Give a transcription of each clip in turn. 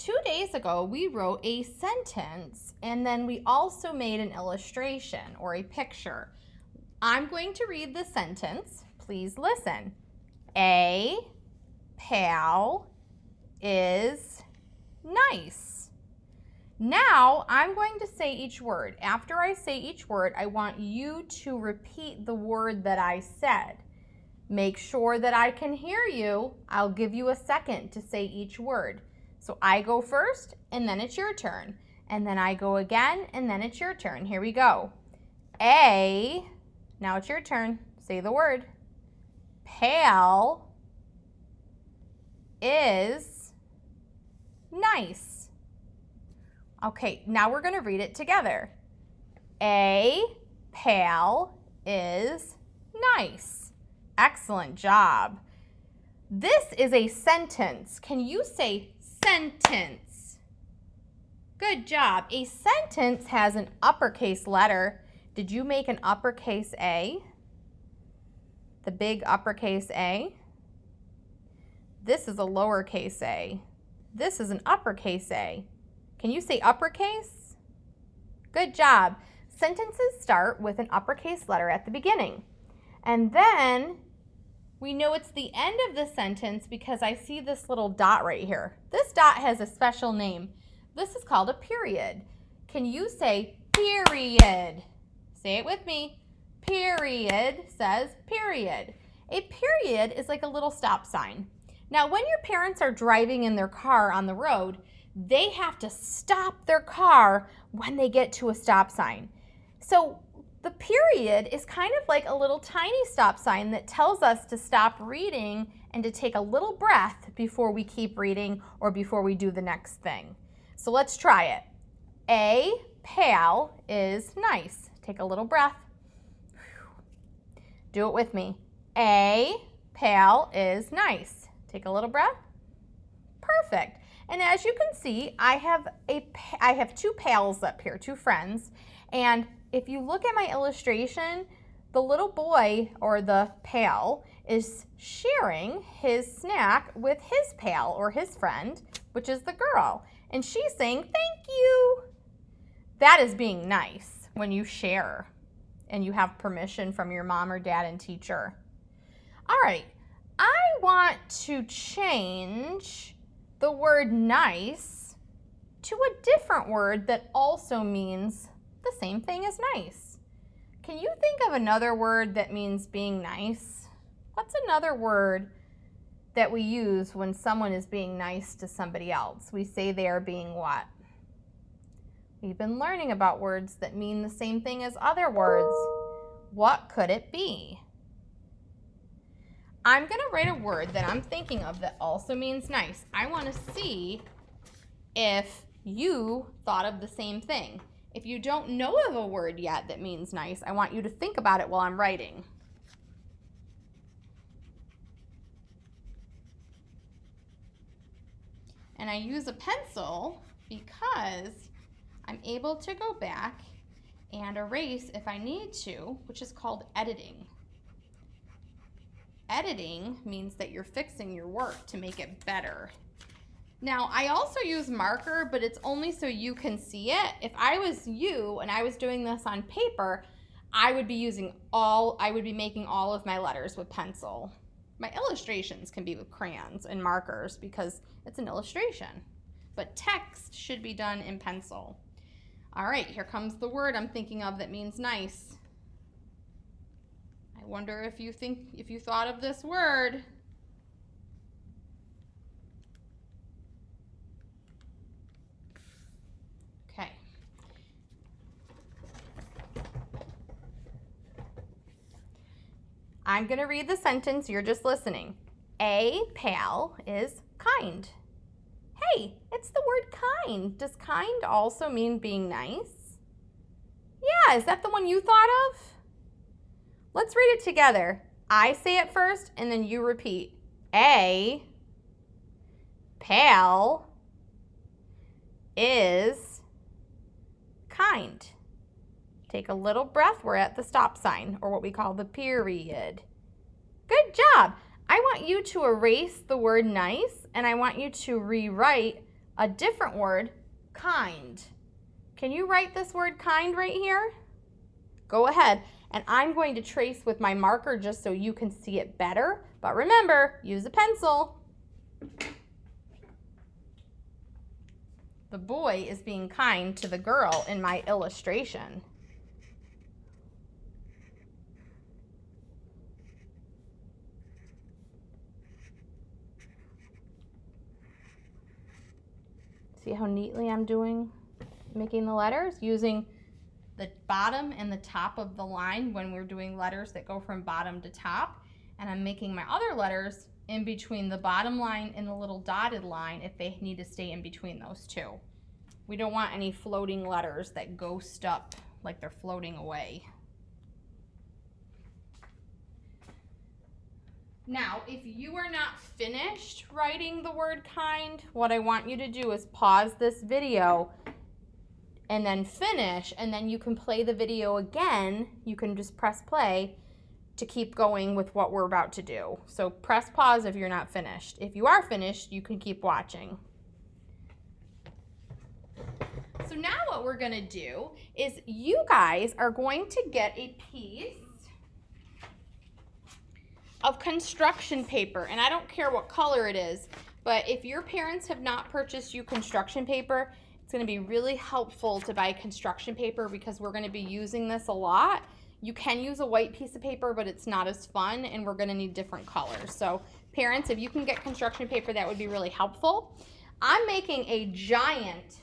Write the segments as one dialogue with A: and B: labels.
A: 2 days ago, we wrote a sentence and then we also made an illustration or a picture. I'm going to read the sentence. Please listen. A pal is nice. Now, I'm going to say each word. After I say each word, I want you to repeat the word that I said. Make sure that I can hear you. I'll give you a second to say each word. So I go first, and then it's your turn. And then I go again, and then it's your turn. Here we go. A, now it's your turn. Say the word. Pal is nice. Okay, now we're going to read it together. A pal is nice. Excellent job. This is a sentence. Can you say sentence? Good job. A sentence has an uppercase letter. Did you make an uppercase A? The big uppercase A? This is a lowercase a. This is an uppercase A. Can you say uppercase? Good job. Sentences start with an uppercase letter at the beginning. And then we know it's the end of the sentence because I see this little dot right here. This dot has a special name. This is called a period. Can you say period? Say it with me. Period says period. A period is like a little stop sign. Now, when your parents are driving in their car on the road, they have to stop their car when they get to a stop sign. So the period is kind of like a little tiny stop sign that tells us to stop reading and to take a little breath before we keep reading or before we do the next thing. So let's try it. A pal is nice. Take a little breath. Do it with me. A pal is nice. Take a little breath. Perfect. And as you can see, I have two pals up here, two friends. And if you look at my illustration, the little boy or the pal is sharing his snack with his pal or his friend, which is the girl. And she's saying, thank you. That is being nice when you share and you have permission from your mom or dad and teacher. All right, I want to change the word nice to a different word that also means the same thing as nice. Can you think of another word that means being nice? What's another word that we use when someone is being nice to somebody else? We say they are being what? We've been learning about words that mean the same thing as other words. What could it be? I'm going to write a word that I'm thinking of that also means nice. I want to see if you thought of the same thing. If you don't know of a word yet that means nice, I want you to think about it while I'm writing. And I use a pencil because I'm able to go back and erase if I need to, which is called editing. Editing means that you're fixing your work to make it better. Now, I also use marker, but it's only so you can see it. If I was you and I was doing this on paper, I would be making all of my letters with pencil. My illustrations can be with crayons and markers because it's an illustration, but text should be done in pencil. All right, here comes the word I'm thinking of that means nice. I wonder if you thought of this word. Okay. I'm going to read the sentence. You're just listening. A pal is kind. Hey, it's the word kind. Does kind also mean being nice? Yeah, is that the one you thought of? Let's read it together. I say it first and then you repeat. A pal is kind. Take a little breath. We're at the stop sign, or what we call the period. Good job. I want you to erase the word nice, and I want you to rewrite a different word, kind. Can you write this word kind right here? Go ahead, and I'm going to trace with my marker just so you can see it better. But remember, use a pencil. The boy is being kind to the girl in my illustration. See how neatly I'm making the letters, using the bottom and the top of the line when we're doing letters that go from bottom to top. And I'm making my other letters in between the bottom line and the little dotted line if they need to stay in between those two. We don't want any floating letters that ghost up like they're floating away. Now, if you are not finished writing the word kind, what I want you to do is pause this video and then finish, and then you can play the video again. You can just press play to keep going with what we're about to do. So press pause if you're not finished. If you are finished, you can keep watching. So now what we're gonna do is you guys are going to get a piece of construction paper, and I don't care what color it is, but if your parents have not purchased you construction paper, it's going to be really helpful to buy construction paper because we're going to be using this a lot. You can use a white piece of paper, but it's not as fun, and we're going to need different colors. So parents, if you can get construction paper, that would be really helpful. I'm making a giant.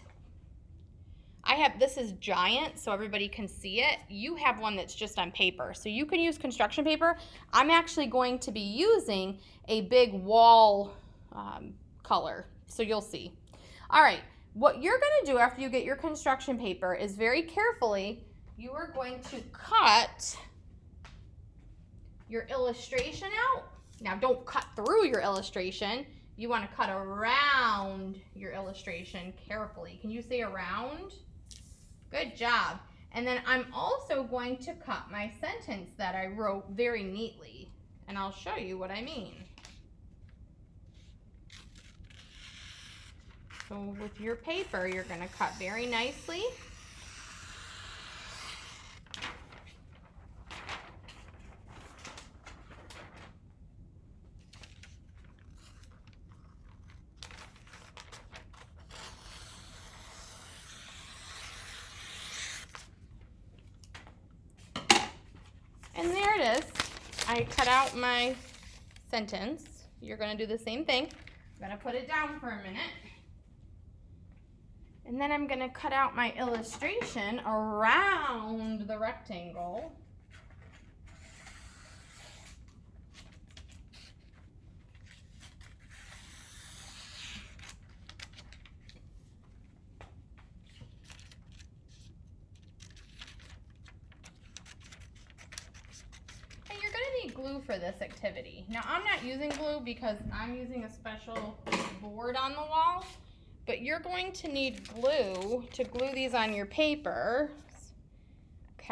A: This is giant so everybody can see it. You have one that's just on paper, so you can use construction paper. I'm actually going to be using a big wall color, so you'll see. All right, what you're gonna do after you get your construction paper is very carefully, you are going to cut your illustration out. Now don't cut through your illustration. You wanna cut around your illustration carefully. Can you say around? Good job. And then I'm also going to cut my sentence that I wrote very neatly, and I'll show you what I mean. So with your paper, you're going to cut very nicely. And there it is. I cut out my sentence. You're going to do the same thing. I'm going to put it down for a minute. And then I'm going to cut out my illustration around the rectangle. Glue for this activity. Now I'm not using glue because I'm using a special board on the wall, but you're going to need glue to glue these on your paper.